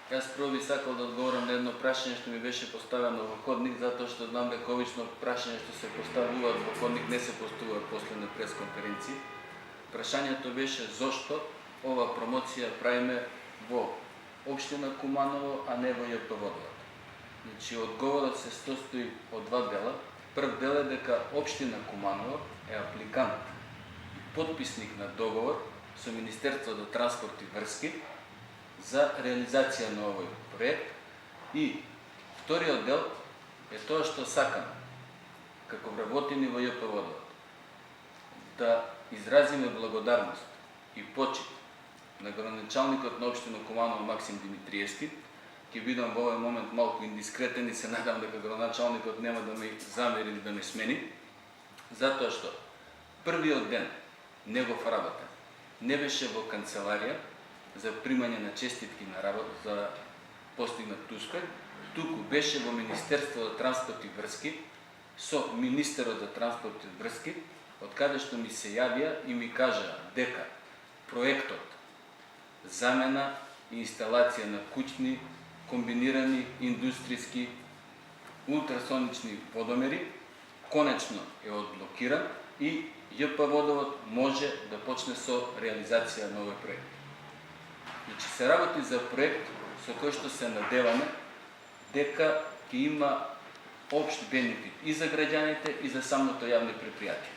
Јас прво би сакал да одговорам на едно прашање што ми беше поставено во ходник, затоа што знам дека обично прашање што се поставуваат во ходник не се поставуваат после на пресконференции. Прашањето беше зошто ова промоција правиме во општина Куманово, а не во ЈП Водовод. Значи, одговорот се состои од два дела. Прв дел е дека општина Куманово е апликант и потписник на договор со Министерството за транспорт и врски за реализација на овој проект. И вториот дел е тоа што сакаме, како вработени во ЈП Водовод, да изразиме благодарност и почит на градоначалникот на општина Куманово Максим Димитриевски. Ќе бидам во овој момент малку индискретен и се надам дека градоначалникот нема да ме замери или да ме смени, затоа што првиот ден негов работа не беше во канцеларија за примање на честитки на работа за постигнат успех, туку беше во Министерство за транспорт и врски со министерот за транспорт и врски, од каде што ми се јавија и ми кажаа дека проектот замена и инсталација на куќни комбинирани индустријски ултрасонични водомери конечно е одблокиран и ЈП Водовод може да почне со реализација на овој проект. Значи се работи за проект со кој што се надеваме дека ќе има општ бенефит и за граѓаните и за самото јавно предпријатие.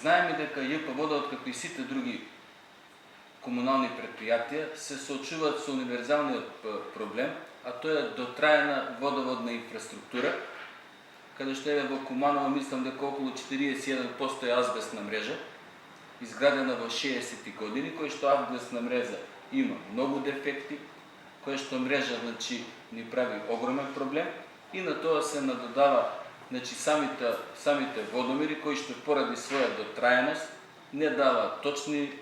Знаеме дека ЈП Водовод, како и сите други комунални предпријатија, се соочуваат со универзалниот проблем, а тоа е дотраена водоводна инфраструктура, каде што е во Куманово, мислам дека околу 41% е азбестна мрежа, изградена во 60-ти години, кој што азбестна мрежа има многу дефекти, кој што мрежа ни прави огромен проблем и на тоа се надодава самите водомери кои што поради своја дотраеност не даваат точни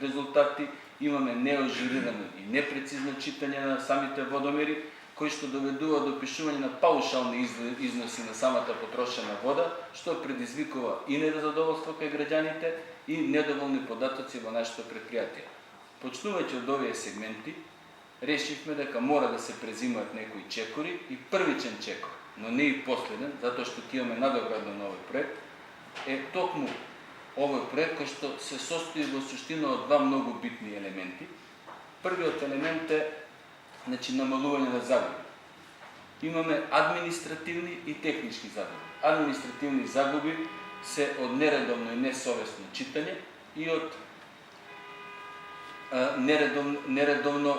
резултати, имаме неажурирано и непрецизно читање на самите водомери, кои што доведува до пишување на паушални износи на самата потрошена вода, што предизвикува и незадоволство кај граѓаните и недоволни податоци во нашето предпријатие. Почнувајќи од овие сегменти, решивме дека мора да се презимаат некои чекори и првичен чекор, но не и последен, затоа што ќе имаме надоградно на овој проект, е токму овој проект кој што се состои во суштина од два многу битни елементи. Првиот елемент е намалување на загуби. Имаме административни и технички загуби. Административни загуби се од нередовно и несовесно читање и од нередовно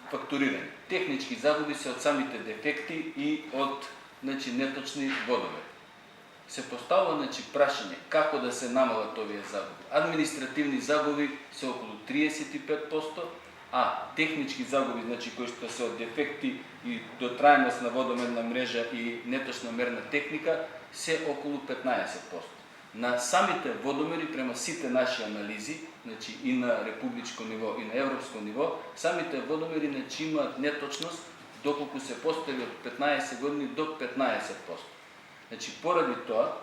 фактурирање. Технички загуби се од самите дефекти и од неточни водове. Се поставува прашање како да се намалат овие загуби. Административни загуби се околу 35%, а технички загуби, кои што се од дефекти и дотраеност на водоменна мрежа и неточна мерна техника, се околу 15%. На самите водомери, према сите наши анализи, и на републичко ниво и на европско ниво, самите водомери имаат неточност доколку се постави од 15 години до 15%. Поради тоа,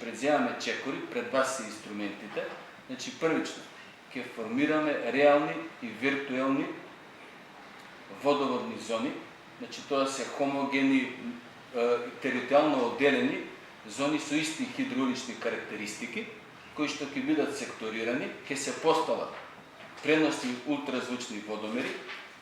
преземаме чекори, пред вас се инструментите, првично, ќе формираме реални и виртуелни водоводни зони, тоа се хомогени, територијално одделени зони со исти хидравлични карактеристики, кои што ќе бидат секторирани, ќе се постават преносни ултразвучни водомери,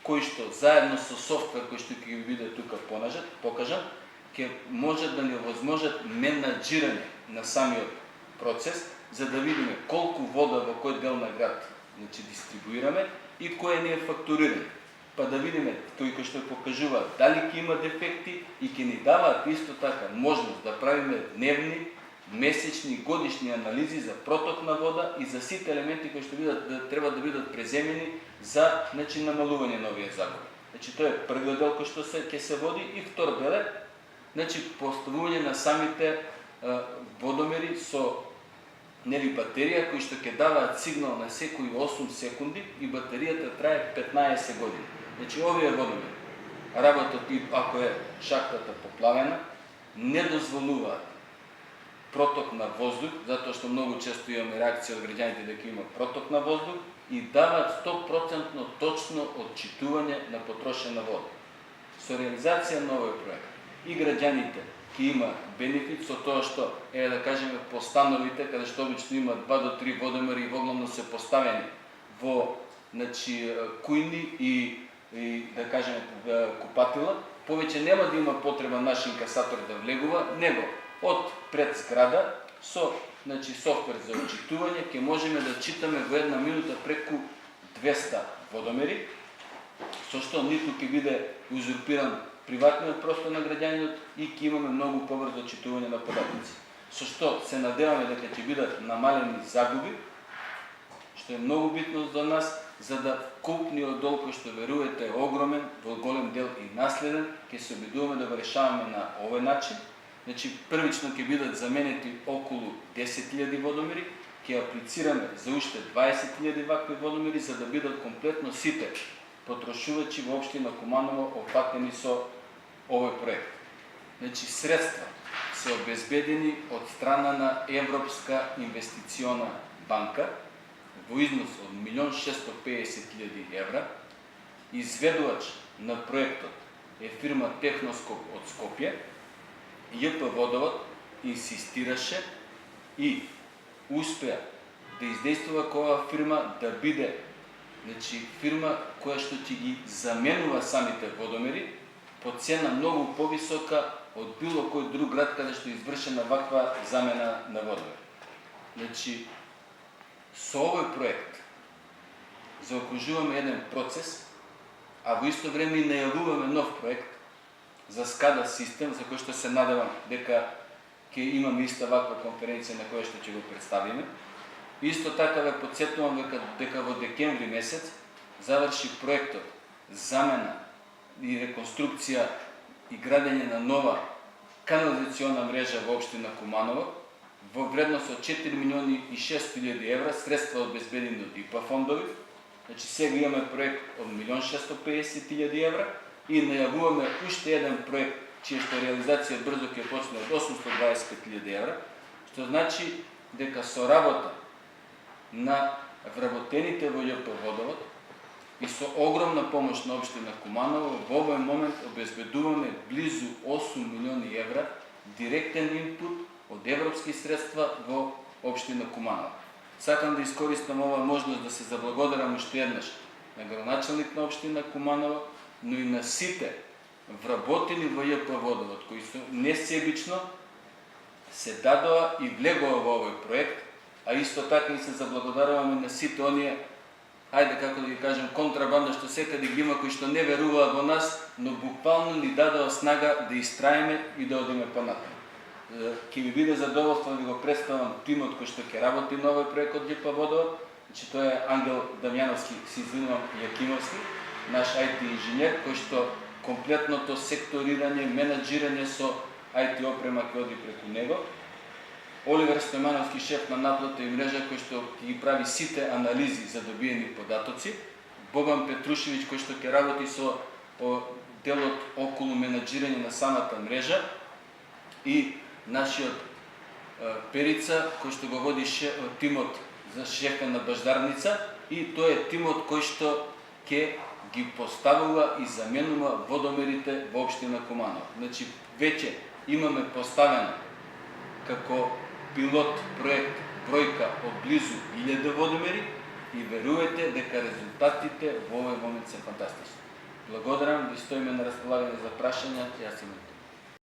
кои што заедно со софтвер кој што ќе биде тука покажан, ќе може да ни овозможат менаџирање на самиот процес, за да видиме колку вода во кој дел на град дистрибуираме и кој ни е фактуриран. Па да видиме кои што покажуваат дали ќе има дефекти и ќе ни даваат исто така можност да правиме дневни, месечни и годишни анализи за проток на вода и за сите елементи кои што треба да бидат преземени за намалување на овие загуби. Тоа е првиот дел кој што ќе се води и втор дел е поставување на самите водомери со батерија кои што ќе даваат сигнал на секои 8 секунди и батеријата трае 15 години. Овие водомери работат и ако е шахтата поплавена, не дозволуваат проток на воздух, затоа што многу често имаме реакција од граѓаните дека има проток на воздух и дават 100% точно отчитување на потрошена вода. Со реализација на овој проект и граѓаните ќе има бенефит со тоа што, да кажеме, по становите, каде што обично има 2 до 3 водомери и воглавно се поставени во кујни и да кажеме купатила, повеќе нема да има потреба наш инкасатор да влегува, него од пред зграда со софтвер за отчитување ќе можеме да читаме во една минута преку 200 водомери, со што ниту ќе биде узурпиран приватниот простор на граѓаниот и ќе имаме многу побрзо отчитување на податоци. Со што се надеваме дека ќе бидат намалени загуби, што е многу битно за нас, за да купниот дол кој што верувате е огромен, во голем дел и наследен, ќе се обидуваме да го решаваме на овој начин. Првично ќе бидат заменети околу 10.000 водомери, ќе аплицираме за уште 20.000 вакви водомери, за да бидат комплетно сите потрошувачи во општина Куманово опфатени со овој проект. Средства се обезбедени од страна на Европска инвестициона банка во износ од 1.650.000 евра. Изведувач на проектот е фирма Техноскоп од Скопје. ЈП Водовод инсистираше и успеа да издействува која фирма да биде фирма која што ќе ги заменува самите водомери по цена многу повисока од било кој друг град каде што е извршена ваква замена на водомери. Со овој проект заокружуваме еден процес, а во исто време и најавуваме нов проект за SCADA систем, за кој што се надевам дека ќе имаме иста ваква конференција на која што ќе го представиме. Исто така ве потсетувам дека во декември месец заврши проектот замена и реконструкција и градење на нова канализациона мрежа во општина Куманово во вредност од 4.600.000 евра, средства обезбедени од ИПА фондови. Сега имаме проект од 1.650.000 евра и најавуваме уште еден проект, чија што реализација брзо ќе почне од 825.000 евра, што значи дека со работа на вработените во ЈП Водовод и со огромна помош на општина Куманово, во овој момент обезбедуваме близу 8 милиони евра директен инпут од европски средства во општина Куманово. Сакам да искористам оваа можност да се заблагодарам уште еднаш на градоначалник на општина Куманово, но и на сите вработени во ЈП Водовод, кои несебично се дадоа и влегоа во овој проект, а исто така и се заблагодаруваме на сите оние, како да ги кажем, контрабанда што секаде ги има, кои што не веруваат во нас, но буквално ни дадоа снага да истраеме и да одиме понатаму. Ќе ми биде задоволство да го представам тимот кој што ќе работи на овој проект од ЈП Водовод. Тоа е Ангел Дамјановски, се извинувам, Јакимовски, наш IT инженер, кој што комплетното секторирање, менаџирање со IT опрема ќе оди преку него. Оливер Стојмановски, шеф на наплата и мрежа, кој што ќе ги прави сите анализи за добиени податоци. Боган Петрушевиќ, кој што ќе работи со делот околу менаџирање на самата мрежа. И нашиот Перица, кој што го води тимот за шефа на баждарница, и тој е тимот кој што ќе ги поставува и заменува водомерите во општина Куманово. Веќе имаме поставена како пилот проект бројка од близу 1000 водомери и верувате дека резултатите во овој момент се фантастични. Благодарам, ви стоиме на располагање за прашања, јас имам.